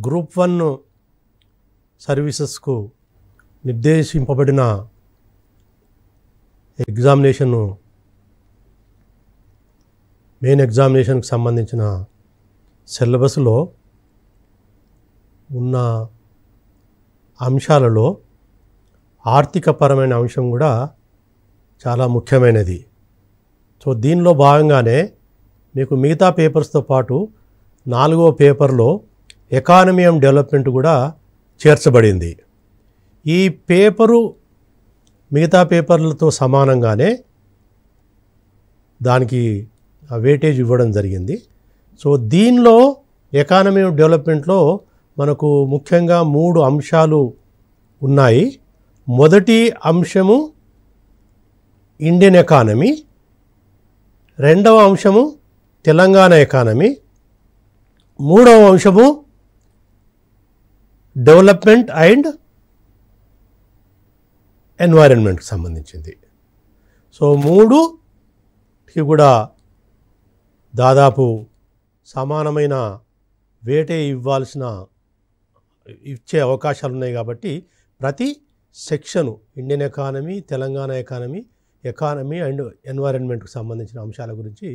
Group 1 సర్వీసెస్కు నిర్దేశింపబడిన main ఎగ్జామినేషన్కి సంబంధించిన సిలబస్లో ఉన్న అంశాలలో ఆర్థికపరమైన అంశం కూడా చాలా ముఖ్యమైనది. సో దీనిలో భాగంగానే మీకు మిగతా పేపర్స్తో పాటు 4వ పేపర్లో ఎకానమీ అండ్ డెవలప్మెంట్ కూడా చేర్చబడింది. ఈ పేపరు మిగతా పేపర్లతో సమానంగానే దానికి వెయిటేజ్ ఇవ్వడం జరిగింది. సో దీనిలో ఎకానమీ అండ్ డెవలప్మెంట్లో మనకు ముఖ్యంగా 3 అంశాలు ఉన్నాయి. మొదటి అంశము ఇండియన్ ఎకానమీ, రెండవ అంశము తెలంగాణ ఎకానమీ, మూడవ అంశము డెవలప్మెంట్ అండ్ ఎన్వైరన్మెంట్కి సంబంధించింది. సో 3కి కూడా దాదాపు సమానమైన వేటే ఇచ్చే అవకాశాలు ఉన్నాయి. కాబట్టి ప్రతి section Indian economy, Telangana economy and ఎన్వైరన్మెంట్కి సంబంధించిన అంశాల గురించి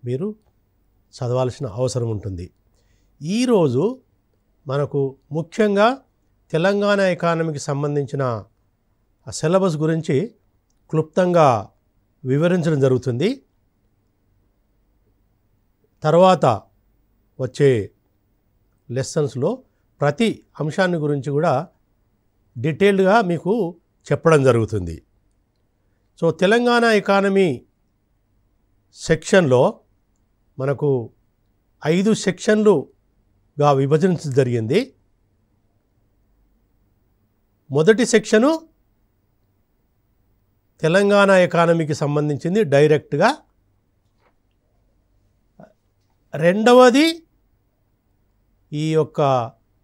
మీరు చదవాల్సిన అవసరం ఉంటుంది. ఈరోజు మనకు ముఖ్యంగా తెలంగాణ ఎకానమీకి సంబంధించిన సిలబస్ గురించి క్లుప్తంగా వివరించడం జరుగుతుంది. తర్వాత వచ్చే లెసన్స్లో ప్రతి అంశాన్ని గురించి కూడా డీటెయిల్డ్గా మీకు చెప్పడం జరుగుతుంది. సో తెలంగాణ ఎకానమీ సెక్షన్లో మనకు 5 సెక్షన్లుగా విభజించడం జరిగింది. మొదటి సెక్షను తెలంగాణ ఎకానమీకి సంబంధించింది డైరెక్ట్గా, రెండవది ఈ యొక్క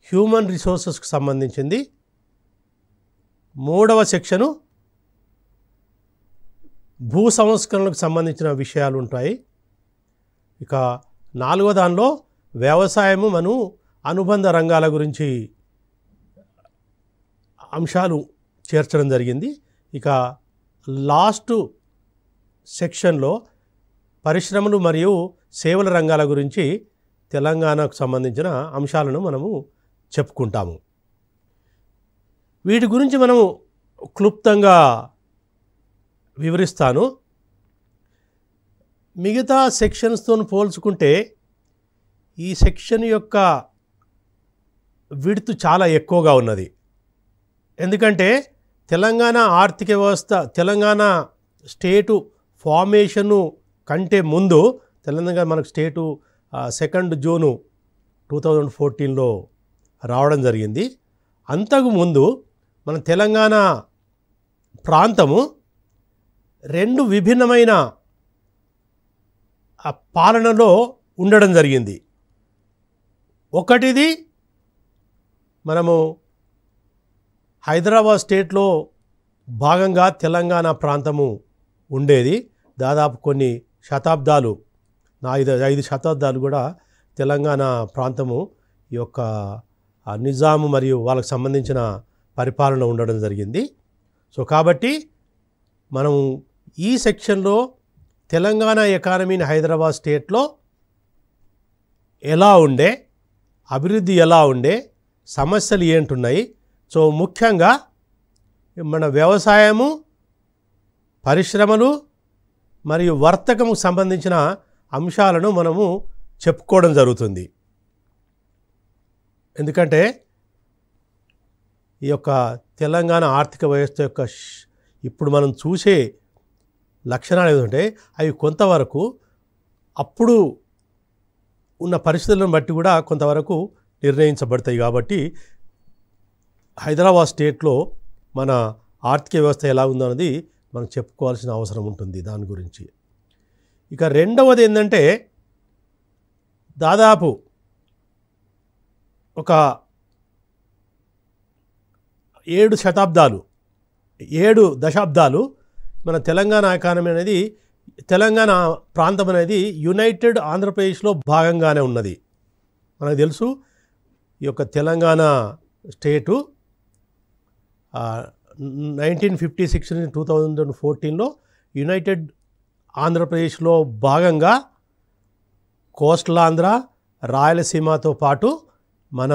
హ్యూమన్ రిసోర్సెస్కి సంబంధించింది, మూడవ సెక్షను భూ సంస్కరణలకు సంబంధించిన విషయాలు ఉంటాయి. ఇక 4వ దానిలో వ్యవసాయము మరియు అనుబంధ రంగాల గురించి అంశాలు చేర్చడం జరిగింది. ఇక లాస్ట్ సెక్షన్లో పరిశ్రమలు మరియు సేవల రంగాల గురించి తెలంగాణకు సంబంధించిన అంశాలను మనము చెప్పుకుంటాము. వీటి గురించి మనము క్లుప్తంగా వివరిస్తాను. మిగతా సెక్షన్స్తో పోల్చుకుంటే ఈ సెక్షన్ యొక్క విడ్త్ చాలా ఎక్కువగా ఉన్నది. ఎందుకంటే తెలంగాణ ఆర్థిక వ్యవస్థ, తెలంగాణ స్టేటు ఫార్మేషను కంటే ముందు తెలంగాణ మనకు స్టేటు 2 జూన్ 2014లో రావడం జరిగింది. అంతకుముందు మన తెలంగాణ ప్రాంతము 2 విభిన్నమైన పాలనలో ఉండడం జరిగింది. ఒకటిది మనము హైదరాబాద్ స్టేట్లో భాగంగా తెలంగాణ ప్రాంతము ఉండేది. దాదాపు కొన్ని శతాబ్దాలు, 5 శతాబ్దాలు కూడా తెలంగాణ ప్రాంతము ఈ యొక్క నిజాము మరియు వాళ్ళకు సంబంధించిన పరిపాలన ఉండడం జరిగింది. సో కాబట్టి మనం ఈ సెక్షన్లో తెలంగాణ ఎకానమీని హైదరాబాద్ స్టేట్లో ఎలా ఉండే, అభివృద్ధి ఎలా ఉండే, సమస్యలు ఏంటున్నాయి, సో ముఖ్యంగా మన వ్యవసాయము, పరిశ్రమలు మరియు వర్తకము సంబంధించిన అంశాలను మనము చెప్పుకోవడం జరుగుతుంది. ఎందుకంటే ఈ యొక్క తెలంగాణ ఆర్థిక వ్యవస్థ యొక్క ఇప్పుడు మనం చూసే లక్షణాలు ఏమిటంటే అవి కొంతవరకు అప్పుడు ఉన్న పరిస్థితులను బట్టి కూడా కొంతవరకు నిర్ణయించబడతాయి. కాబట్టి హైదరాబాద్ స్టేట్లో మన ఆర్థిక వ్యవస్థ ఎలా ఉందన్నది మనం చెప్పుకోవాల్సిన అవసరం ఉంటుంది దాని గురించి. ఇక రెండవది ఏంటంటే దాదాపు ఒక 7 దశాబ్దాలు మన తెలంగాణ ఎకానమీ అనేది, తెలంగాణ ప్రాంతం అనేది యునైటెడ్ ఆంధ్రప్రదేశ్లో భాగంగానే ఉన్నది. మనకు తెలుసు ఈ యొక్క తెలంగాణ స్టేటు 1956 నుంచి 2014లో యునైటెడ్ ఆంధ్రప్రదేశ్లో భాగంగా కోస్టల్ ఆంధ్ర, రాయలసీమతో పాటు మన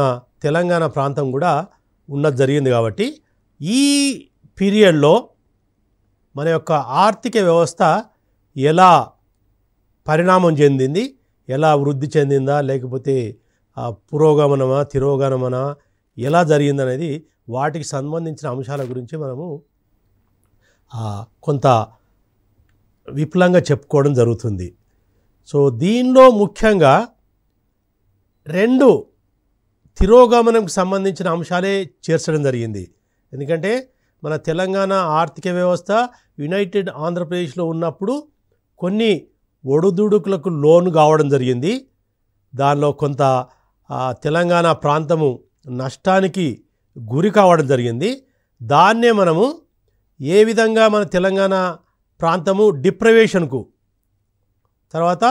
తెలంగాణ ప్రాంతం కూడా ఉన్నది జరిగింది. కాబట్టి ఈ పీరియడ్లో మన యొక్క ఆర్థిక వ్యవస్థ ఎలా పరిణామం చెందింది, ఎలా వృద్ధి చెందిందా, లేకపోతే పురోగమనమా తిరోగమనమా ఎలా జరిగిందనేది వాటికి సంబంధించిన అంశాల గురించి మనము కొంత విపులంగా చెప్పుకోవడం జరుగుతుంది. సో దీనిలో ముఖ్యంగా 2 తిరోగమనంకు సంబంధించిన అంశాలే చేర్చడం జరిగింది. ఎందుకంటే మన తెలంగాణ ఆర్థిక వ్యవస్థ యునైటెడ్ ఆంధ్రప్రదేశ్లో ఉన్నప్పుడు కొన్ని ఒడుదుడుకులకు లోను కావడం జరిగింది. దానిలో కొంత తెలంగాణ ప్రాంతము నష్టానికి గురి కావడం జరిగింది. దాన్నే మనము ఏ విధంగా మన తెలంగాణ ప్రాంతము డిప్రవేషన్కు తర్వాత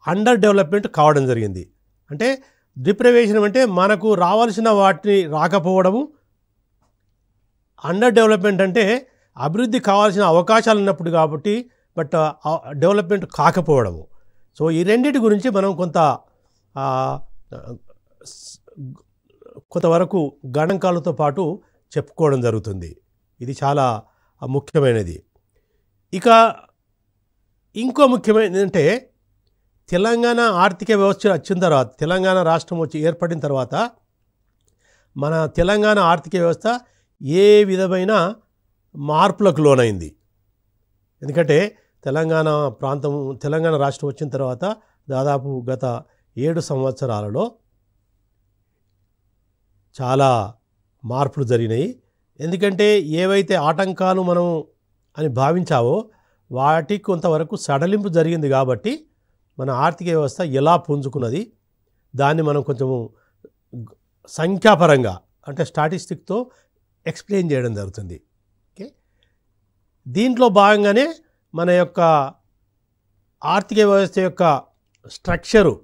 అండర్ డెవలప్మెంట్ కావడం జరిగింది. అంటే డిప్రవేషన్ అంటే మనకు రావాల్సిన వాటిని రాకపోవడము, అండర్ డెవలప్మెంట్ అంటే అభివృద్ధి కావాల్సిన అవకాశాలు ఉన్నప్పుడు కాబట్టి బట్ డెవలప్మెంట్ కాకపోవడము. సో ఈ రెండింటి గురించి మనం కొంతవరకు గణాంకాలతో పాటు చెప్పుకోవడం జరుగుతుంది. ఇది చాలా ముఖ్యమైనది. ఇక ఇంకో ముఖ్యమైనది అంటే తెలంగాణ ఆర్థిక వ్యవస్థ వచ్చిన తర్వాత, తెలంగాణ రాష్ట్రం వచ్చి ఏర్పడిన తర్వాత మన తెలంగాణ ఆర్థిక వ్యవస్థ ఏ విధమైన మార్పులకు లోనైంది. ఎందుకంటే తెలంగాణ రాష్ట్రం వచ్చిన తర్వాత దాదాపు గత 7 సంవత్సరాలలో చాలా మార్పులు జరిగినాయి. ఎందుకంటే ఏవైతే ఆటంకాలు మనం అని భావించావో వాటికి కొంతవరకు సడలింపు జరిగింది. కాబట్టి మన ఆర్థిక వ్యవస్థ ఎలా పుంజుకున్నది దాన్ని మనం కొంచెము సంఖ్యాపరంగా అంటే స్టాటిస్టిక్తో ఎక్స్ప్లెయిన్ చేయడం జరుగుతుంది. ఓకే, దీంట్లో భాగంగానే మన యొక్క ఆర్థిక వ్యవస్థ యొక్క స్ట్రక్చరు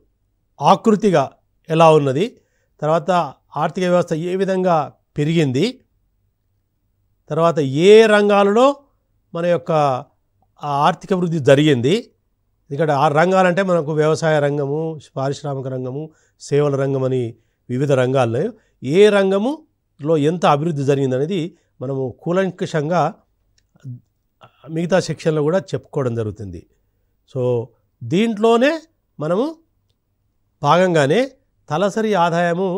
ఆకృతిగా ఎలా ఉన్నది, తర్వాత ఆర్థిక వ్యవస్థ ఏ విధంగా పెరిగింది, తర్వాత ఏ రంగాలలో మన యొక్క ఆర్థిక వృద్ధి జరిగింది. ఇక్కడ ఆ రంగాలంటే మనకు వ్యవసాయ రంగము, పారిశ్రామిక రంగము, సేవల రంగం అని వివిధ రంగాల్లో ఏ రంగములో ఎంత అభివృద్ధి జరిగిందనేది మనము కూలంకషంగా మిగతా సెక్షన్లో కూడా చెప్పుకోవడం జరుగుతుంది. సో దీంట్లోనే మనము భాగంగానే తలసరి ఆదాయము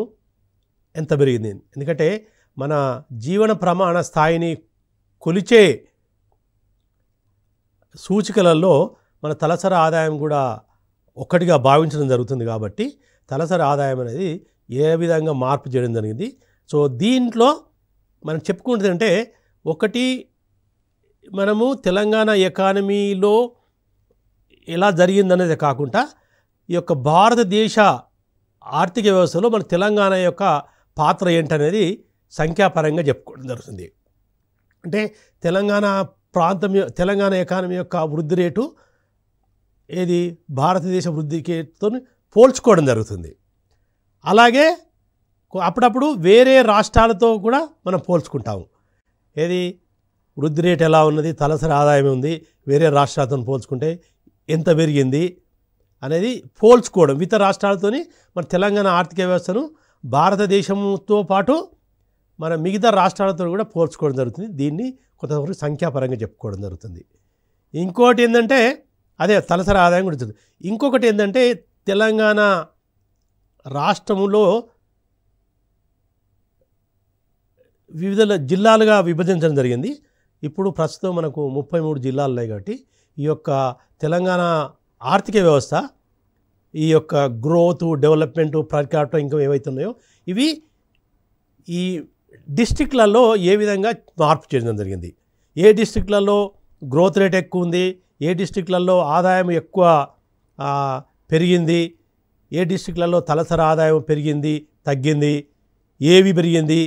ఎంత పెరిగింది, ఎందుకంటే మన జీవన ప్రమాణ స్థాయిని కొలిచే సూచికలలో మన తలసరి ఆదాయం కూడా ఒక్కటిగా భావించడం జరుగుతుంది. కాబట్టి తలసరి ఆదాయం అనేది ఏ విధంగా మార్పు చేయడం జరిగింది. సో దీంట్లో మనం చెప్పుకుంటుందంటే ఒకటి మనము తెలంగాణ ఎకానమీలో ఎలా జరిగిందనేది కాకుండా ఈ యొక్క భారతదేశ ఆర్థిక వ్యవస్థలో మన తెలంగాణ యొక్క పాత్ర ఏంటనేది సంఖ్యాపరంగా చెప్పుకోవడం జరుగుతుంది. అంటే తెలంగాణ ఎకానమీ యొక్క వృద్ధి రేటు ఏది భారతదేశ వృద్ధితో పోల్చుకోవడం జరుగుతుంది. అలాగే అప్పుడప్పుడు వేరే రాష్ట్రాలతో కూడా మనం పోల్చుకుంటాము. ఏది వృద్ధి రేటు ఎలా ఉన్నది, తలసరి ఆదాయం ఉంది, వేరే రాష్ట్రాలతో పోల్చుకుంటే ఎంత పెరిగింది అనేది పోల్చుకోవడం. ఇతర రాష్ట్రాలతోని మన తెలంగాణ ఆర్థిక వ్యవస్థను భారతదేశంతో పాటు మన మిగతా రాష్ట్రాలతో కూడా పోల్చుకోవడం జరుగుతుంది. దీన్ని కొంతవరకు సంఖ్యాపరంగా చెప్పుకోవడం జరుగుతుంది. ఇంకోటి ఏంటంటే అదే తలసరి ఆదాయం గురించి. ఇంకొకటి ఏంటంటే తెలంగాణ రాష్ట్రంలో వివిధ జిల్లాలుగా విభజించడం జరిగింది. ఇప్పుడు ప్రస్తుతం మనకు 33 జిల్లాలు ఉన్నాయి. కాబట్టి ఈ యొక్క తెలంగాణ ఆర్థిక వ్యవస్థ ఈ యొక్క growth, development, per capital income ఏవైతే ఉన్నాయో ఇవి ఈ డిస్ట్రిక్ట్లలో ఏ విధంగా మార్పు చేయడం జరిగింది, ఏ డిస్ట్రిక్ట్లలో గ్రోత్ రేట్ ఎక్కువ ఉంది, ఏ డిస్ట్రిక్ట్లలో ఆదాయం ఎక్కువ పెరిగింది, ఏ డిస్ట్రిక్ట్లలో తలసరి ఆదాయం పెరిగింది తగ్గింది, ఏవి పెరిగింది,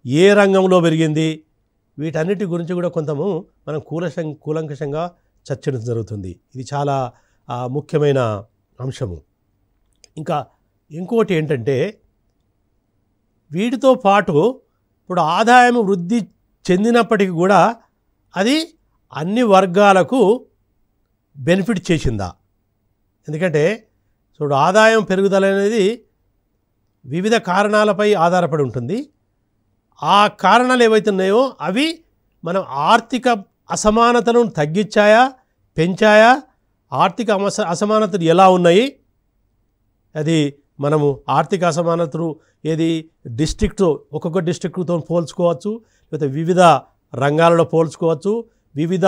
ఏ రంగంలో పెరిగింది, వీటన్నిటి గురించి కూడా కొంతము మనం కూలంకషంగా చర్చించడం జరుగుతుంది. ఇది చాలా ముఖ్యమైన అంశము. ఇంకా ఇంకోటి ఏంటంటే వీటితో పాటు ఇప్పుడు ఆదాయం వృద్ధి చెందినప్పటికీ కూడా అది అన్ని వర్గాలకు బెనిఫిట్ చేసిందా? ఎందుకంటే చూడు, ఆదాయం పెరుగుదల అనేది వివిధ కారణాలపై ఆధారపడి ఉంటుంది. ఆ కారణాలు ఏవైతే ఉన్నాయో అవి మనం ఆర్థిక అసమానతలను తగ్గించాయా, పెంచాయా, ఆర్థిక అసమానతలు ఎలా ఉన్నాయి, అది మనము ఆర్థిక అసమానతలు ఏది డిస్ట్రిక్ట్ ఒక్కొక్క డిస్ట్రిక్ట్తో పోల్చుకోవచ్చు, లేకపోతే వివిధ రంగాలలో పోల్చుకోవచ్చు, వివిధ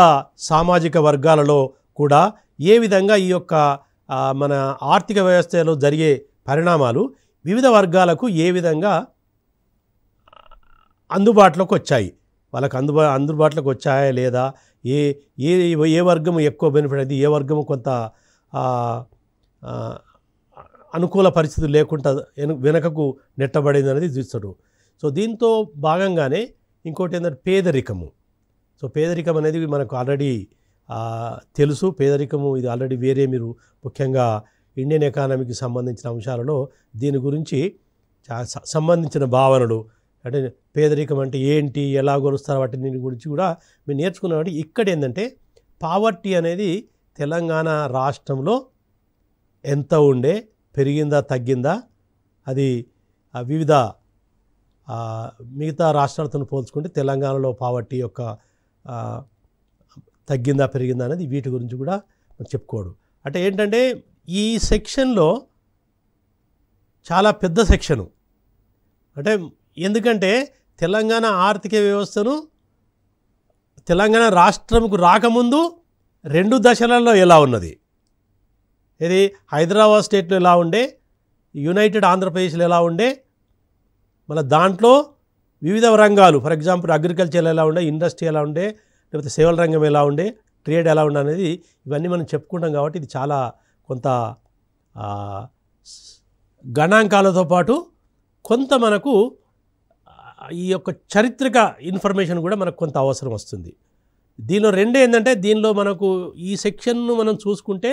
సామాజిక వర్గాలలో కూడా ఏ విధంగా ఈ యొక్క మన ఆర్థిక వ్యవస్థలో జరిగే పరిణామాలు వివిధ వర్గాలకు ఏ విధంగా అందుబాటులోకి వచ్చాయి, వాళ్ళకి అందుబాటులోకి వచ్చాయా లేదా, ఏ ఏ ఏ వర్గం ఎక్కువ బెనిఫిట్ అయింది, ఏ వర్గము కొంత అనుకూల పరిస్థితులు లేకుండా వెనకకు నెట్టబడింది అనేది చూస్తాడు. సో దీంతో భాగంగానే ఇంకోటి ఏంటంటే పేదరికము. సో పేదరికం అనేది మనకు ఆల్రెడీ తెలుసు. పేదరికము ఇది ఆల్రెడీ వేరే, మీరు ముఖ్యంగా ఇండియన్ ఎకానమీకి సంబంధించిన అంశాలలో దీని గురించి సంబంధించిన భావనలు, అంటే పేదరికం అంటే ఏంటి, ఎలా కొలుస్తారు, వాటి దీని గురించి కూడా మీరు నేర్చుకున్నామంటే ఇక్కడ ఏంటంటే పావర్టీ అనేది తెలంగాణ రాష్ట్రంలో ఎంత ఉండే, పెరిగిందా తగ్గిందా, అది వివిధ మిగతా రాష్ట్రాలతో పోల్చుకుంటే తెలంగాణలో పావర్టీ యొక్క తగ్గిందా పెరిగిందా అనేది వీటి గురించి కూడా చెప్పుకోడు. అంటే ఏంటంటే ఈ సెక్షన్లో చాలా పెద్ద సెక్షను. అంటే ఎందుకంటే తెలంగాణ ఆర్థిక వ్యవస్థను తెలంగాణ రాష్ట్రంకు రాకముందు 2 దశలలో ఎలా ఉన్నది, ఇది హైదరాబాద్ స్టేట్లో ఎలా ఉండే, యునైటెడ్ ఆంధ్రప్రదేశ్లో ఎలా ఉండే, మళ్ళీ దాంట్లో వివిధ రంగాలు, ఫర్ ఎగ్జాంపుల్ అగ్రికల్చర్ ఎలా ఉండే, ఇండస్ట్రీ ఎలా ఉండే, లేకపోతే సేవల రంగం ఎలా ఉండే, ట్రేడ్ ఎలా ఉండే అనేది ఇవన్నీ మనం చెప్పుకుంటాం. కాబట్టి ఇది చాలా కొంత గణాంకాలతో పాటు కొంత మనకు ఈ యొక్క చారిత్రక ఇన్ఫర్మేషన్ కూడా మనకు కొంత అవసరం వస్తుంది. దీనిలో రెండే ఏంటంటే, దీనిలో మనకు ఈ సెక్షన్ను మనం చూసుకుంటే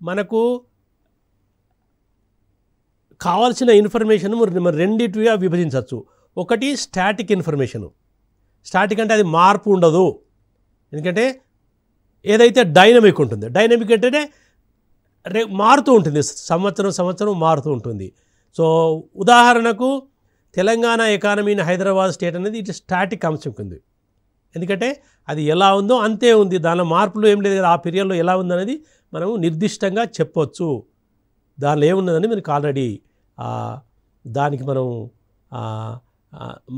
మనకు కావాల్సిన ఇన్ఫర్మేషన్ రెండిటిగా విభజించవచ్చు. ఒకటి స్టాటిక్ ఇన్ఫర్మేషను. స్టాటిక్ అంటే అది మార్పు ఉండదు, ఎందుకంటే ఏదైతే డైనమిక్ ఉంటుంది, డైనమిక్ అంటే మారుతూ ఉంటుంది, సంవత్సరం మారుతూ ఉంటుంది. సో ఉదాహరణకు Telangana economy in Hyderabad state అనేది ఇటు స్టాటిక్ అంశం ఉంది, ఎందుకంటే అది ఎలా ఉందో అంతే ఉంది, దానిలో మార్పులు ఏం లేదు కదా, ఆ పీరియడ్లో ఎలా ఉందనేది మనం నిర్దిష్టంగా చెప్పవచ్చు. దానిలో ఏమున్నదని మనకి ఆల్రెడీ దానికి మనం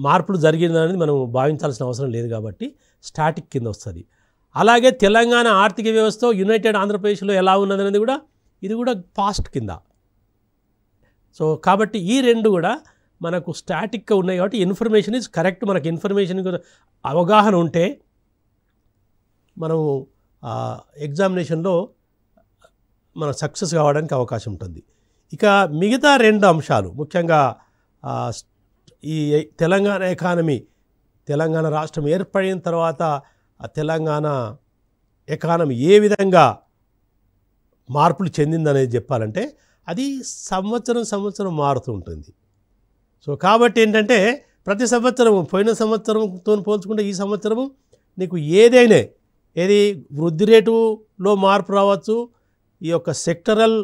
మార్పులు జరిగిందనేది మనం భావించాల్సిన అవసరం లేదు, కాబట్టి స్టాటిక్ కింద వస్తుంది. అలాగే తెలంగాణ ఆర్థిక వ్యవస్థ యునైటెడ్ ఆంధ్రప్రదేశ్లో ఎలా ఉన్నదనేది కూడా ఇది కూడా పాస్ట్ కింద. సో కాబట్టి ఈ రెండు కూడా మనకు స్టాటిక్గా ఉన్నాయి, కాబట్టి ఇన్ఫర్మేషన్ ఈజ్ కరెక్ట్. మనకు ఇన్ఫర్మేషన్ అవగాహన ఉంటే మనము ఎగ్జామినేషన్లో మనం సక్సెస్ కావడానికి అవకాశం ఉంటుంది. ఇక మిగతా 2 అంశాలు ముఖ్యంగా ఈ తెలంగాణ ఎకానమీ, తెలంగాణ రాష్ట్రం ఏర్పడిన తర్వాత తెలంగాణ ఎకానమీ ఏ విధంగా మార్పులు చెందిందనేది చెప్పాలంటే అది సంవత్సరం మారుతూ ఉంటుంది. సో కాబట్టి ఏంటంటే ప్రతి సంవత్సరం, పోయిన సంవత్సరంతో పోల్చుకుంటే ఈ సంవత్సరము నీకు ఏదైనా ఏది వృద్ధి రేటులో మార్పు రావచ్చు, ఈ యొక్క సెక్టరల్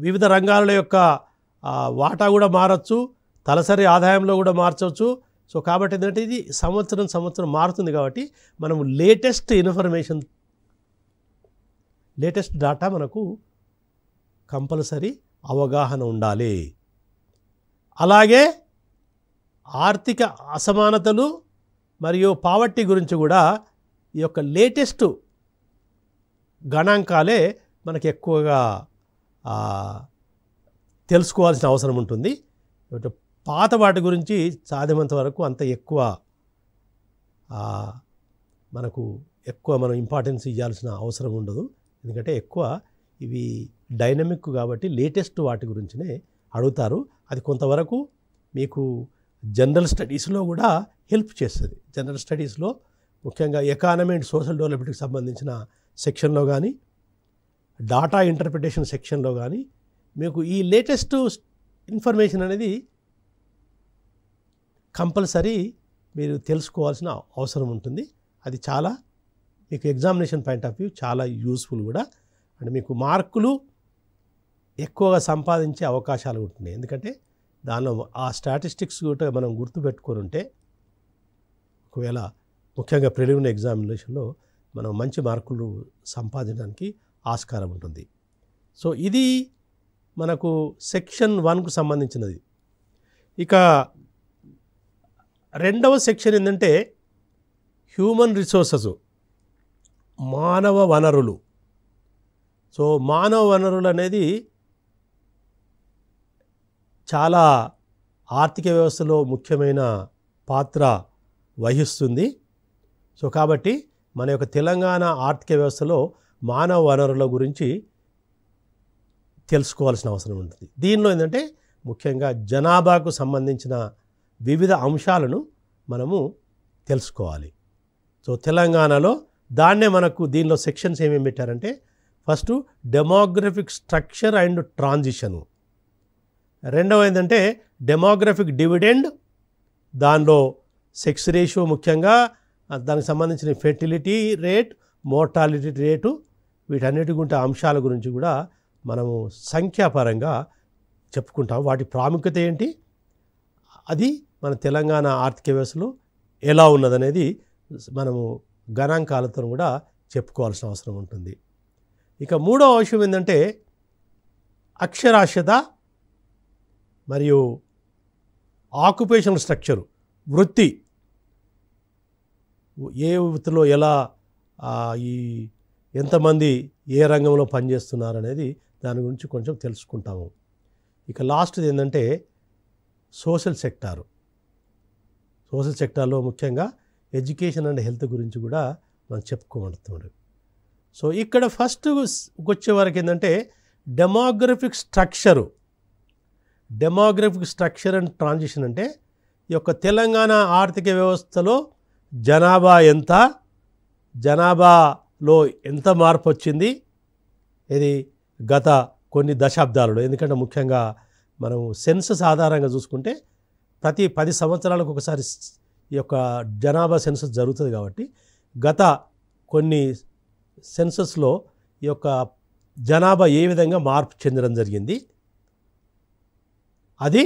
వివిధ రంగాల యొక్క వాటా కూడా మారచ్చు, తలసరి ఆదాయంలో కూడా మార్చవచ్చు. సో కాబట్టి ఏంటంటే ఇది సంవత్సరం మారుతుంది, కాబట్టి మనము లేటెస్ట్ ఇన్ఫర్మేషన్, లేటెస్ట్ డాటా మనకు కంపల్సరీ అవగాహన ఉండాలి. అలాగే ఆర్థిక అసమానతలు మరియు పావర్టీ గురించి కూడా ఈ యొక్క లేటెస్ట్ గణాంకాలే మనకు ఎక్కువగా తెలుసుకోవాల్సిన అవసరం ఉంటుంది. పాత వాటి గురించి సాధ్యమైనంత వరకు అంత ఎక్కువ మనం ఇంపార్టెన్స్ ఇవ్వాల్సిన అవసరం ఉండదు, ఎందుకంటే ఎక్కువ ఇవి డైనమిక్ కాబట్టి లేటెస్ట్ వాటి గురించినే అడుగుతారు. అది కొంతవరకు మీకు జనరల్ స్టడీస్లో కూడా హెల్ప్ చేస్తుంది. జనరల్ స్టడీస్లో ముఖ్యంగా ఎకానమీ అండ్ సోషల్ డెవలప్మెంట్కి సంబంధించిన సెక్షన్లో కానీ, డాటా ఇంటర్ప్రిటేషన్ సెక్షన్లో కానీ మీకు ఈ లేటెస్ట్ ఇన్ఫర్మేషన్ అనేది కంపల్సరీ మీరు తెలుసుకోవాల్సిన అవసరం ఉంటుంది. అది చాలా మీకు ఎగ్జామినేషన్ పాయింట్ ఆఫ్ వ్యూ చాలా యూస్ఫుల్ కూడా. అంటే మీకు మార్కులు ఎక్కువగా సంపాదించే అవకాశాలు ఉంటున్నాయి. ఎందుకంటే దానిలో ఆ స్టాటిస్టిక్స్ కూడా మనం గుర్తుపెట్టుకొని ఉంటే ఒకవేళ ముఖ్యంగా ప్రిలిమినరీ ఎగ్జామినేషన్లో మనం మంచి మార్కులు సంపాదించడానికి ఆస్కారం ఉంటుంది. సో ఇది మనకు సెక్షన్ 1కు సంబంధించినది. ఇక రెండవ సెక్షన్ ఏంటంటే హ్యూమన్ రిసోర్సెస్, మానవ వనరులు. సో మానవ వనరులు అనేది చాలా ఆర్థిక వ్యవస్థలో ముఖ్యమైన పాత్ర వహిస్తుంది. సో కాబట్టి మన యొక్క తెలంగాణ ఆర్థిక వ్యవస్థలో మానవ వనరుల గురించి తెలుసుకోవాల్సిన అవసరం ఉంటుంది. దీనిలో ఏంటంటే ముఖ్యంగా జనాభాకు సంబంధించిన వివిధ అంశాలను మనము తెలుసుకోవాలి. సో తెలంగాణలో దాన్నే మనకు దీనిలో సెక్షన్స్ ఏమేమి పెట్టారంటే ఫస్ట్ డెమోగ్రఫిక్ స్ట్రక్చర్ అండ్ ట్రాన్సిషను, రెండవ ఏంటంటే డెమోగ్రఫిక్ డివిడెండ్, దానిలో సెక్స్ రేషియో ముఖ్యంగా దానికి సంబంధించిన ఫెర్టిలిటీ రేట్, మోర్టాలిటీ రేటు, వీటన్నిటి గుంటే అంశాల గురించి కూడా మనము సంఖ్యాపరంగా చెప్పుకుంటాం. వాటి ప్రాముఖ్యత ఏంటి, అది మన తెలంగాణ ఆర్థిక వ్యవస్థలో ఎలా ఉన్నదనేది మనము గణాంకాలతో కూడా చెప్పుకోవాల్సిన అవసరం ఉంటుంది. ఇక మూడవ అంశం ఏంటంటే అక్షరాస్యత మరియు ఆక్యుపేషనల్ స్ట్రక్చరు, వృత్తి, ఏ వృత్తిలో ఎలా ఈ ఎంతమంది ఏ రంగంలో పనిచేస్తున్నారు అనేది దాని గురించి కొంచెం తెలుసుకుంటాము. ఇక లాస్ట్ది ఏంటంటే సోషల్ సెక్టారు. సోషల్ సెక్టార్లో ముఖ్యంగా ఎడ్యుకేషన్ అండ్ హెల్త్ గురించి కూడా మనం చెప్పుకోబడుతున్నాడు. సో ఇక్కడ ఫస్ట్ వచ్చే వరకు ఏంటంటే demographic structure. Demographic structure and transition అంటే ఈ యొక్క తెలంగాణ ఆర్థిక వ్యవస్థలో జనాభా ఎంత, జనాభాలో ఎంత మార్పు వచ్చింది, ఇది గత కొన్ని దశాబ్దాలలో. ఎందుకంటే ముఖ్యంగా మనం సెన్సస్ ఆధారంగా చూసుకుంటే ప్రతి 10 సంవత్సరాలకు ఒకసారి ఈ యొక్క జనాభా సెన్సస్ జరుగుతుంది. కాబట్టి గత కొన్ని సెన్సస్లో ఈ యొక్క జనాభా ఏ విధంగా మార్పు చెందడం జరిగింది, అది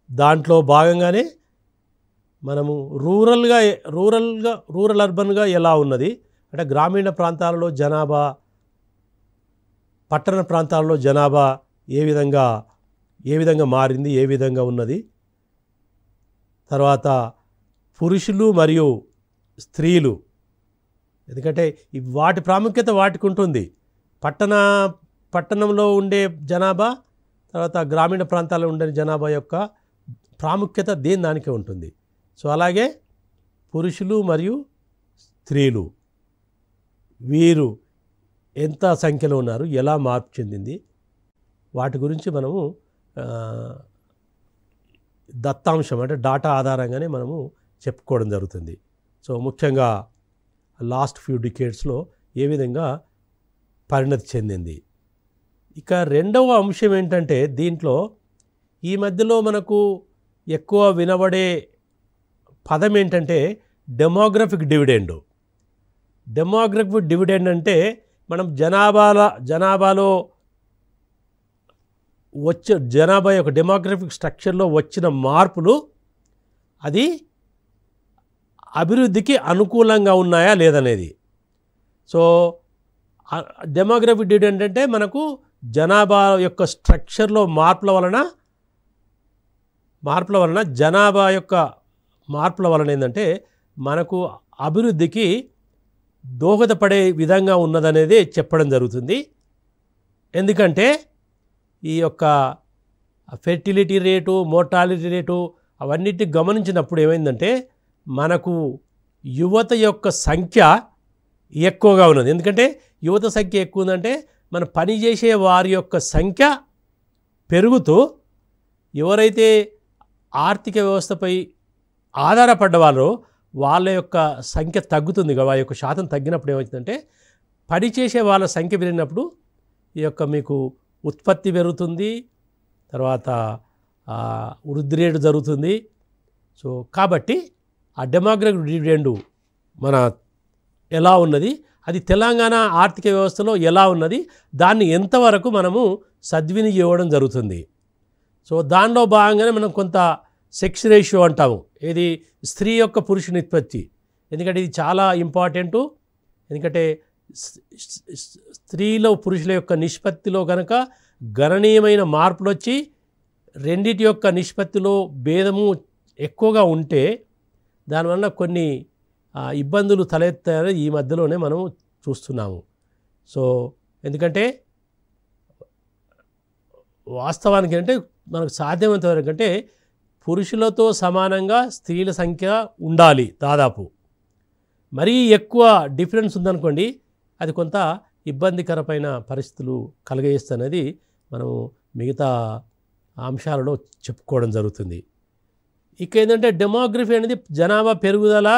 దాంట్లో భాగంగానే మనము రూరల్ అర్బన్గా ఎలా ఉన్నది అంటే గ్రామీణ ప్రాంతాలలో జనాభా, పట్టణ ప్రాంతాలలో జనాభా ఏ విధంగా మారింది, ఏ విధంగా ఉన్నది, తర్వాత పురుషులు మరియు స్త్రీలు, ఎందుకంటే వాటి ప్రాముఖ్యత వాటికి ఉంటుంది. పట్టణంలో ఉండే జనాభా, తర్వాత గ్రామీణ ప్రాంతాల్లో ఉండే జనాభా యొక్క ప్రాముఖ్యత దానికే ఉంటుంది. సో అలాగే పురుషులు మరియు స్త్రీలు వీరు ఎంత సంఖ్యలో ఉన్నారు, ఎలా మార్పు చెందింది, వాటి గురించి మనము దత్తాంశం అంటే డాటా ఆధారంగానే మనము చెప్పుకోవడం జరుగుతుంది. సో ముఖ్యంగా లాస్ట్ ఫ్యూ డికేడ్స్లో ఏ విధంగా పరిణతి చెందింది. ఇక రెండవ అంశం ఏంటంటే దీంట్లో ఈ మధ్యలో మనకు ఎక్కువ వినబడే పదం ఏంటంటే డెమోగ్రఫిక్ డివిడెండ్. డెమోగ్రఫిక్ డివిడెండ్ అంటే మనం జనాభాలో జనాభా యొక్క డెమోగ్రఫిక్ స్ట్రక్చర్లో వచ్చిన మార్పులు అది అభివృద్ధికి అనుకూలంగా ఉన్నాయా లేదనేది. సో డెమోగ్రఫిక్ డివిడెండ్ అంటే మనకు జనాభా యొక్క స్ట్రక్చర్లో మార్పుల వలన జనాభా యొక్క మార్పుల వలన ఏంటంటే మనకు అభివృద్ధికి దోహదపడే విధంగా ఉన్నదనేది చెప్పడం జరుగుతుంది. ఎందుకంటే ఈ యొక్క ఫెర్టిలిటీ రేటు, మోర్టాలిటీ రేటు అవన్నిటిని గమనించినప్పుడు ఏమైందంటే మనకు యువత యొక్క సంఖ్య ఎక్కువగా ఉన్నది. ఎందుకంటే యువత సంఖ్య ఎక్కువ ఉందంటే మన పనిచేసే వారి యొక్క సంఖ్య పెరుగుతూ ఎవరైతే ఆర్థిక వ్యవస్థపై ఆధారపడ్డవారో వాళ్ళ యొక్క సంఖ్య తగ్గుతుంది. వాళ్ళ యొక్క శాతం తగ్గినప్పుడు ఏమవుతుందంటే పనిచేసే వాళ్ళ సంఖ్య పెరిగినప్పుడు ఈ యొక్క మీకు ఉత్పత్తి పెరుగుతుంది, తర్వాత వృద్ధి రేటు జరుగుతుంది. సో కాబట్టి ఆ డెమోగ్రఫిక్ డివిడెండ్ మన ఎలా ఉన్నది, అది తెలంగాణ ఆర్థిక వ్యవస్థలో ఎలా ఉన్నది, దాన్ని ఎంతవరకు మనము సద్వినియోగం జరుగుతుంది. సో దానిలో భాగంగానే మనం కొంత సెక్స్ రేషియో అంటాము, ఇది స్త్రీ యొక్క పురుష నిష్పత్తి. ఎందుకంటే ఇది చాలా ఇంపార్టెంటు. ఎందుకంటే స్త్రీలో పురుషుల యొక్క నిష్పత్తిలో కనుక గణనీయమైన మార్పులు వచ్చి రెండిటి యొక్క నిష్పత్తిలో భేదము ఎక్కువగా ఉంటే దానివల్ల కొన్ని ఇబ్బందులు తలెత్తాయని ఈ మధ్యలోనే మనం చూస్తున్నాము. సో ఎందుకంటే వాస్తవానికి అంటే మనకు సాధ్యమైనంత వరకు అంటే పురుషులతో సమానంగా స్త్రీల సంఖ్య ఉండాలి దాదాపు. మరీ ఎక్కువ డిఫరెన్స్ ఉందనుకోండి, అది కొంత ఇబ్బందికరమైన పరిస్థితులు కలుగజేస్తున్నది మనం మిగతా అంశాలలో చెప్పుకోవడం జరుగుతుంది. ఇక ఏంటంటే డెమోగ్రఫీ అనేది జనాభా పెరుగుదల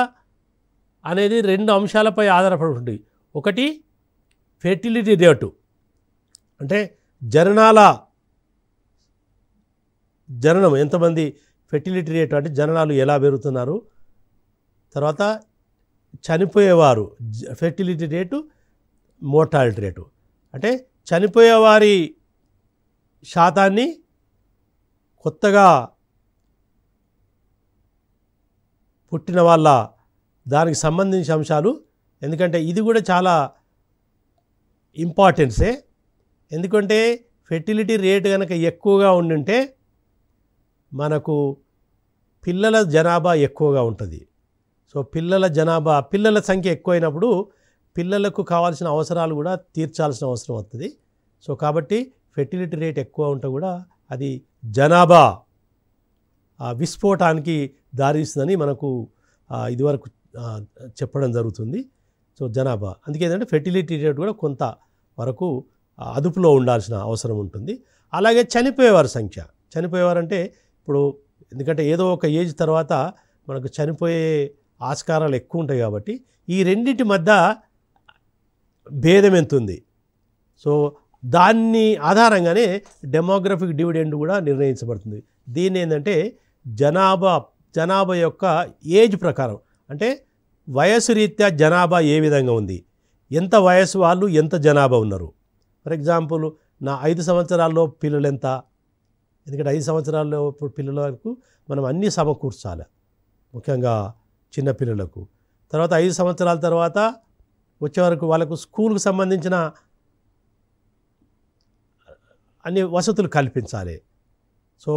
అనేది 2 అంశాలపై ఆధారపడి ఉంటుంది. ఒకటి ఫెర్టిలిటీ రేటు, అంటే జననం ఎంతమంది, ఫెర్టిలిటీ రేటు అంటే జననాలు ఎలా పెరుగుతున్నారు. తర్వాత చనిపోయేవారు, ఫెర్టిలిటీ రేటు, మోర్టాలిటీ రేటు అంటే చనిపోయేవారి శాతాన్ని, కొత్తగా పుట్టిన వాళ్ళ దానికి సంబంధించిన అంశాలు. ఎందుకంటే ఇది కూడా చాలా ఇంపార్టెన్సే. ఎందుకంటే ఫెర్టిలిటీ రేట్ కనుక ఎక్కువగా ఉండుంటే మనకు పిల్లల జనాభా ఎక్కువగా ఉంటుంది. సో పిల్లల సంఖ్య ఎక్కువైనప్పుడు పిల్లలకు కావాల్సిన అవసరాలు కూడా తీర్చాల్సిన అవసరం వస్తుంది. సో కాబట్టి ఫెర్టిలిటీ రేట్ ఎక్కువ ఉంటే కూడా అది జనాభా విస్ఫోటానికి దారిస్తుందని మనకు ఇదివరకు చెప్పడం జరుగుతుంది. సో జనాభా అందుకే ఏంటంటే ఫెర్టిలిటీ రేట్ కూడా కొంత వరకు అదుపులో ఉండాల్సిన అవసరం ఉంటుంది. అలాగే చనిపోయేవారి సంఖ్య, చనిపోయేవారంటే ఇప్పుడు ఎందుకంటే ఏదో ఒక ఏజ్ తర్వాత మనకు చనిపోయే ఆస్కారాలు ఎక్కువ ఉంటాయి కాబట్టి ఈ రెండింటి మధ్య భేదం ఎంత ఉంది. సో దాన్ని ఆధారంగానే డెమోగ్రఫిక్ డివిడెండ్ కూడా నిర్ణయించబడుతుంది. దీన్ని ఏంటంటే జనాభా యొక్క ఏజ్ ప్రకారం, అంటే వయసు రీత్యా జనాభా ఏ విధంగా ఉంది, ఎంత వయసు వాళ్ళు ఎంత జనాభా ఉన్నారు. ఫర్ ఎగ్జాంపుల్ నా 5 సంవత్సరాల్లో పిల్లలు ఎంత, ఎందుకంటే 5 సంవత్సరాల్లో పిల్లల వరకు మనం అన్నీ సమకూర్చాలి, ముఖ్యంగా చిన్నపిల్లలకు. తర్వాత 5 సంవత్సరాల తర్వాత వచ్చే వరకు వాళ్ళకు స్కూల్కి సంబంధించిన అన్ని వసతులు కల్పించాలి. సో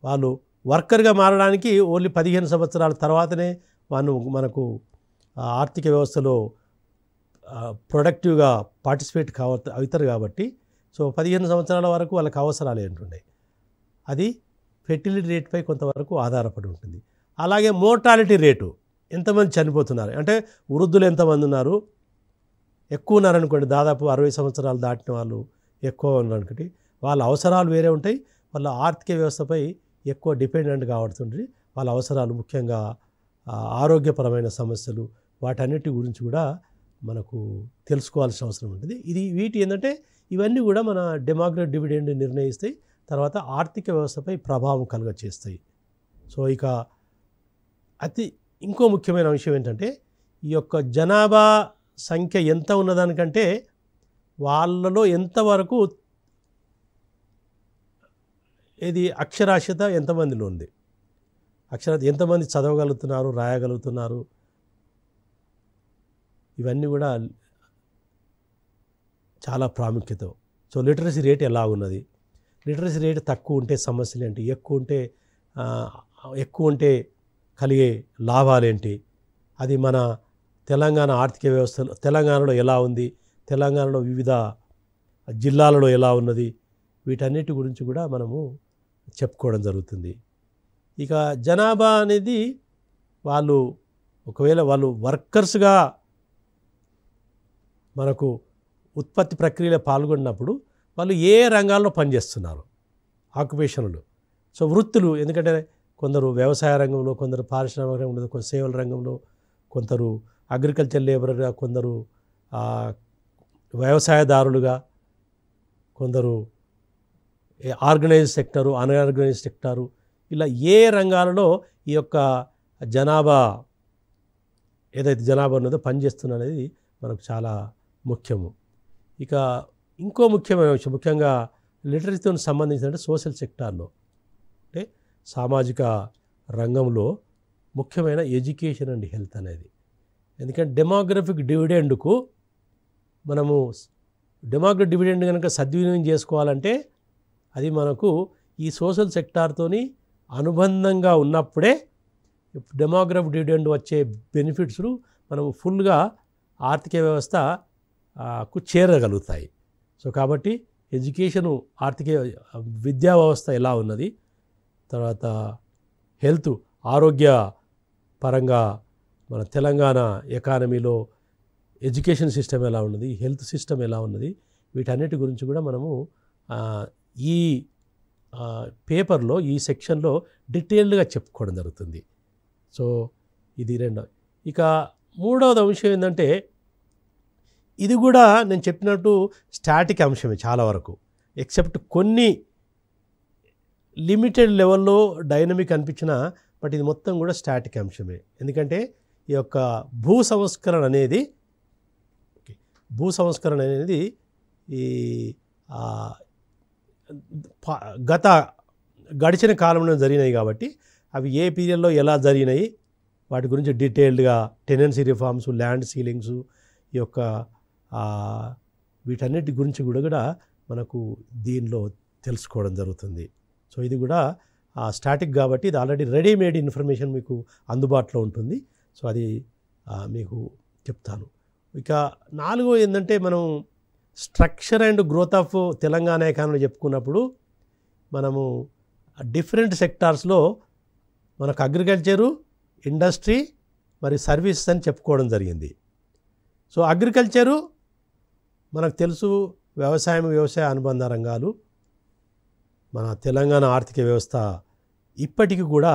వాళ్ళు వర్కర్గా మారడానికి ఓన్లీ 15 సంవత్సరాల తర్వాతనే మనకు ఆర్థిక వ్యవస్థలో ప్రొడక్టివ్గా పార్టిసిపేట్ అవుతారు కాబట్టి సో 15 సంవత్సరాల వరకు వాళ్ళకి అవసరాలు ఏంటుండే. అది ఫెర్టిలిటీ రేట్పై కొంతవరకు ఆధారపడి ఉంటుంది. అలాగే మోర్టాలిటీ రేటు, ఎంతమంది చనిపోతున్నారు, అంటే వృద్ధులు ఎంతమంది ఉన్నారు, ఎక్కువ ఉన్నారనుకోండి, దాదాపు 60 సంవత్సరాలు దాటిన వాళ్ళు ఎక్కువ ఉన్నారనుకోండి, వాళ్ళ అవసరాలు వేరే ఉంటాయి, వాళ్ళ ఆర్థిక వ్యవస్థపై ఎక్కువ డిపెండెంట్ కావడుతుంది. వాళ్ళ అవసరాలు ముఖ్యంగా ఆరోగ్యపరమైన సమస్యలు వాటన్నిటి గురించి కూడా మనకు తెలుసుకోవాల్సిన అవసరం ఉంటుంది. వీటి ఏంటంటే ఇవన్నీ కూడా మన డెమోగ్రఫిక్ డివిడెండ్ నిర్ణయిస్తాయి, తర్వాత ఆర్థిక వ్యవస్థపై ప్రభావం కలుగచేస్తాయి. సో ఇక ఇంకో ముఖ్యమైన విషయం ఏంటంటే ఈ యొక్క జనాభా సంఖ్య ఎంత ఉన్నదానికంటే వాళ్ళలో ఎంతవరకు ఇది అక్షరాస్యత ఎంతమందిలో ఉంది, ఎంతమంది చదవగలుగుతున్నారు, రాయగలుగుతున్నారు, ఇవన్నీ కూడా చాలా ప్రాముఖ్యత. సో లిటరసీ రేట్ ఎలా ఉన్నది, లిటరసీ రేట్ తక్కువ ఉంటే సమస్యలు ఏంటి, ఎక్కువ ఉంటే కలిగే లాభాలేంటి, అది మన తెలంగాణ ఆర్థిక వ్యవస్థలో తెలంగాణలో ఎలా ఉంది, తెలంగాణలో వివిధ జిల్లాలలో ఎలా ఉన్నది, వీటన్నిటి గురించి కూడా మనము చెప్పుకోవడం జరుగుతుంది. ఇక జనాభా అనేది ఒకవేళ వాళ్ళు వర్కర్స్గా మనకు ఉత్పత్తి ప్రక్రియలో పాల్గొన్నప్పుడు వాళ్ళు ఏ రంగాల్లో పనిచేస్తున్నారు, ఆక్యుపేషన్లు, సో వృత్తులు, ఎందుకంటే కొందరు వ్యవసాయ రంగంలో, కొందరు పారిశ్రామిక రంగంలో, కొందరు సేవల రంగంలో, కొందరు అగ్రికల్చర్ లేబర్గా, కొందరు వ్యవసాయదారులుగా, కొందరు ఆర్గనైజ్ సెక్టరు, అన్ఆర్గనైజ్ సెక్టారు, ఇలా ఏ రంగాలలో ఈ యొక్క జనాభా ఏదైతే జనాభా ఉన్నదో పనిచేస్తున్నది మనకు చాలా ముఖ్యము. ఇక ఇంకో ముఖ్యమైన విషయం, ముఖ్యంగా లిటరసీతో సంబంధించిన సోషల్ సెక్టార్లో అంటే సామాజిక రంగంలో ముఖ్యమైన ఎడ్యుకేషన్ అండ్ హెల్త్ అనేది. ఎందుకంటే డెమోగ్రఫిక్ డివిడెండ్కు మనము డెమోగ్రఫిక్ డివిడెండ్ కనుక సద్వినియోగం చేసుకోవాలంటే అది మనకు ఈ సోషల్ సెక్టార్తోని అనుబంధంగా ఉన్నప్పుడే డెమోగ్రఫిక్ డివిడెండ్ వచ్చే బెనిఫిట్స్ను మనము ఫుల్గా ఆర్థిక వ్యవస్థకు చేరగలుగుతాయి. సో కాబట్టి ఎడ్యుకేషను, ఆర్థిక విద్యా వ్యవస్థ ఎలా ఉన్నది, తర్వాత హెల్త్, ఆరోగ్య పరంగా మన తెలంగాణ ఎకానమీలో ఎడ్యుకేషన్ సిస్టమ్ ఎలా ఉన్నది, హెల్త్ సిస్టమ్ ఎలా ఉన్నది, వీటన్నిటి గురించి కూడా మనము ఈ పేపర్లో, ఈ సెక్షన్లో డీటెయిల్డ్గా చెప్పుకోవడం జరుగుతుంది. సో ఇది రెండవ. ఇక మూడవది అంశం ఏంటంటే ఇది కూడా నేను చెప్పినట్టు స్టాటిక్ అంశమే చాలా వరకు, ఎక్సెప్ట్ కొన్ని లిమిటెడ్ లెవెల్లో డైనమిక్ అనిపించినా బట్ ఇది మొత్తం కూడా స్టాటిక్ అంశమే. ఎందుకంటే ఈ యొక్క భూ సంస్కరణ అనేది ఈ గడిచిన కాలంలో జరిగినాయి కాబట్టి అవి ఏ పీరియడ్లో ఎలా జరిగినాయి వాటి గురించి డీటెయిల్డ్గా టెనెన్సీ రిఫార్మ్స్, ల్యాండ్ సీలింగ్స్, ఈ యొక్క వీటన్నిటి గురించి కూడా మనకు దీనిలో తెలుసుకోవడం జరుగుతుంది. సో ఇది కూడా స్టాటిక్ కాబట్టి ఇది ఆల్రెడీ రెడీమేడ్ ఇన్ఫర్మేషన్ మీకు అందుబాటులో ఉంటుంది. సో అది మీకు చెప్తాను. ఇక నాలుగో ఏంటంటే మనం structure and growth of Telangana economy చెప్పుకున్నప్పుడు మనము డిఫరెంట్ సెక్టార్స్లో మనకు అగ్రికల్చరు, ఇండస్ట్రీ మరి సర్వీసెస్ అని చెప్పుకోవడం జరిగింది. సో అగ్రికల్చరు మనకు తెలుసు, వ్యవసాయ అనుబంధ రంగాలు. మన తెలంగాణ ఆర్థిక వ్యవస్థ ఇప్పటికీ కూడా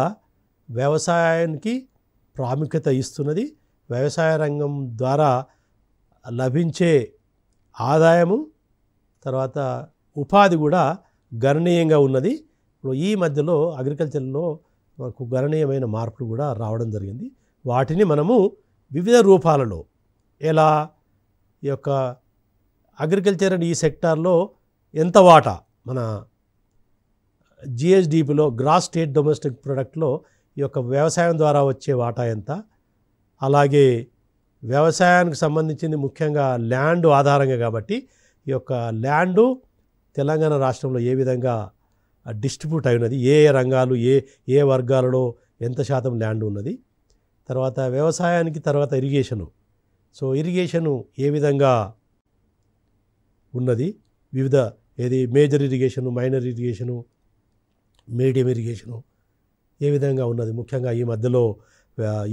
వ్యవసాయానికి ప్రాముఖ్యత ఇస్తున్నది. వ్యవసాయ రంగం ద్వారా లభించే ఆదాయము, తర్వాత ఉపాధి కూడా గణనీయంగా ఉన్నది. ఇప్పుడు ఈ మధ్యలో అగ్రికల్చర్లో మనకు గణనీయమైన మార్పులు కూడా రావడం జరిగింది. వాటిని మనము వివిధ రూపాలలో ఎలా ఈ యొక్క అగ్రికల్చర్ అండ్ ఈ సెక్టార్లో ఎంత వాటా, మన జిఎస్డిపిలో గ్రాస్ స్టేట్ డొమెస్టిక్ ప్రొడక్ట్లో ఈ యొక్క వ్యవసాయం ద్వారా వచ్చే వాటా ఎంత, అలాగే వ్యవసాయానికి సంబంధించింది ముఖ్యంగా ల్యాండ్ ఆధారంగా కాబట్టి ఈ యొక్క ల్యాండు తెలంగాణ రాష్ట్రంలో ఏ విధంగా డిస్ట్రిబ్యూట్ అయినది, ఏ రంగాలు, ఏ వర్గాలలో ఎంత శాతం ల్యాండ్ ఉన్నది, తర్వాత వ్యవసాయానికి తర్వాత ఇరిగేషను. సో ఇరిగేషను ఏ విధంగా ఉన్నది, వివిధ ఏది major irrigation, minor irrigation, medium irrigation ఏ విధంగా ఉన్నది. ముఖ్యంగా ఈ మధ్యలో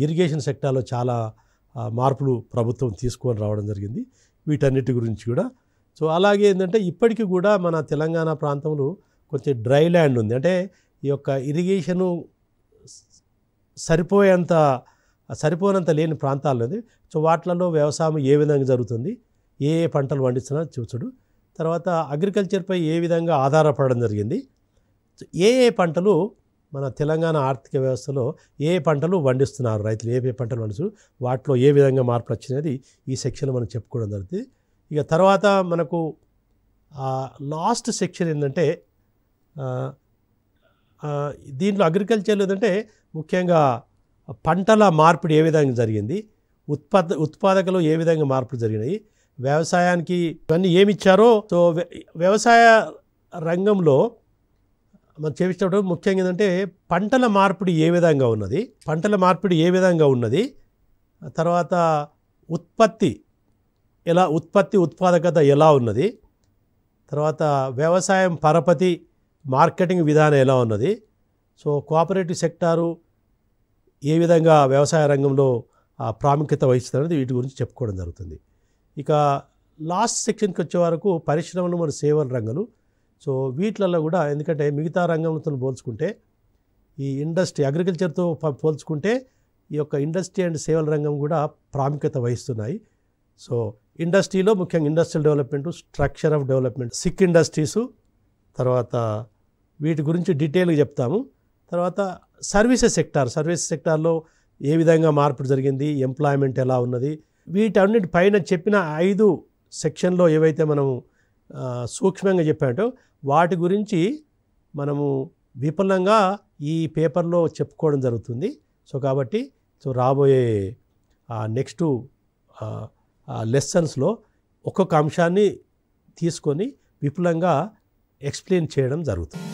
ఇరిగేషన్ సెక్టార్లో చాలా మార్పులు ప్రభుత్వం తీసుకొని రావడం జరిగింది. వీటన్నిటి గురించి కూడా. సో అలాగే ఏంటంటే ఇప్పటికీ కూడా మన తెలంగాణ ప్రాంతంలో కొంచెం డ్రై ల్యాండ్ ఉంది. అంటే ఈ యొక్క ఇరిగేషను సరిపోనంత లేని ప్రాంతాలు ఉంది. సో వాటిలలో వ్యవసాయం ఏ విధంగా జరుగుతుంది, ఏ పంటలు పండిస్తున్నారు చూచుడు, తర్వాత అగ్రికల్చర్పై ఏ విధంగా ఆధారపడడం జరిగింది, ఏ పంటలు మన తెలంగాణ ఆర్థిక వ్యవస్థలో ఏ పంటలు పండిస్తున్నారు, రైతులు ఏ పంటలు పండిస్తున్నారు, వాటిలో ఏ విధంగా మార్పులు వచ్చినది ఈ సెక్షన్లో మనం చెప్పుకోవడం జరుగుతుంది. ఇక తర్వాత మనకు లాస్ట్ సెక్షన్ ఏంటంటే దీంట్లో అగ్రికల్చర్లో ఏంటంటే ముఖ్యంగా పంటల మార్పిడి ఏ విధంగా జరిగింది, ఉత్పాదకలో ఏ విధంగా మార్పులు జరిగినాయి, వ్యవసాయానికి ఇవన్నీ ఏమి ఇచ్చారో. సో వ్యవసాయ రంగంలో మనం చేపించినప్పుడు ముఖ్యంగా ఏంటంటే పంటల మార్పిడి ఏ విధంగా ఉన్నది, తర్వాత ఉత్పాదకత ఎలా ఉన్నది, తర్వాత వ్యవసాయం పరపతి మార్కెటింగ్ విధానం ఎలా ఉన్నది, సో కోఆపరేటివ్ సెక్టారు ఏ విధంగా వ్యవసాయ రంగంలో ప్రాముఖ్యత వహిస్తున్నది, వీటి గురించి చెప్పుకోవడం జరుగుతుంది. ఇక లాస్ట్ సెక్షన్కి వచ్చే వరకు పరిశ్రమలు మరియు సేవల రంగాలు. సో వీటిలలో కూడా ఎందుకంటే మిగతా రంగంతో పోల్చుకుంటే ఈ ఇండస్ట్రీ అగ్రికల్చర్తో పోల్చుకుంటే ఈ యొక్క ఇండస్ట్రీ అండ్ సేవల రంగం కూడా ప్రాముఖ్యత వహిస్తున్నాయి. సో ఇండస్ట్రీలో ముఖ్యంగా industrial development, structure of development, sick industries, తర్వాత వీటి గురించి డీటెయిల్గా చెప్తాము. తర్వాత సర్వీసెస్ సెక్టార్లో ఏ విధంగా మార్పు జరిగింది, ఎంప్లాయ్మెంట్ ఎలా ఉన్నది, వీటన్నిటి పైన చెప్పిన 5 సెక్షన్లో ఏవైతే మనము సూక్ష్మంగా చెప్పామో వాటి గురించి మనము విపులంగా ఈ పేపర్లో చెప్పుకోవడం జరుగుతుంది. సో కాబట్టి రాబోయే నెక్స్ట్ లెసన్స్లో ఒక్కొక్క అంశాన్ని తీసుకొని విపులంగా ఎక్స్ప్లెయిన్ చేయడం జరుగుతుంది.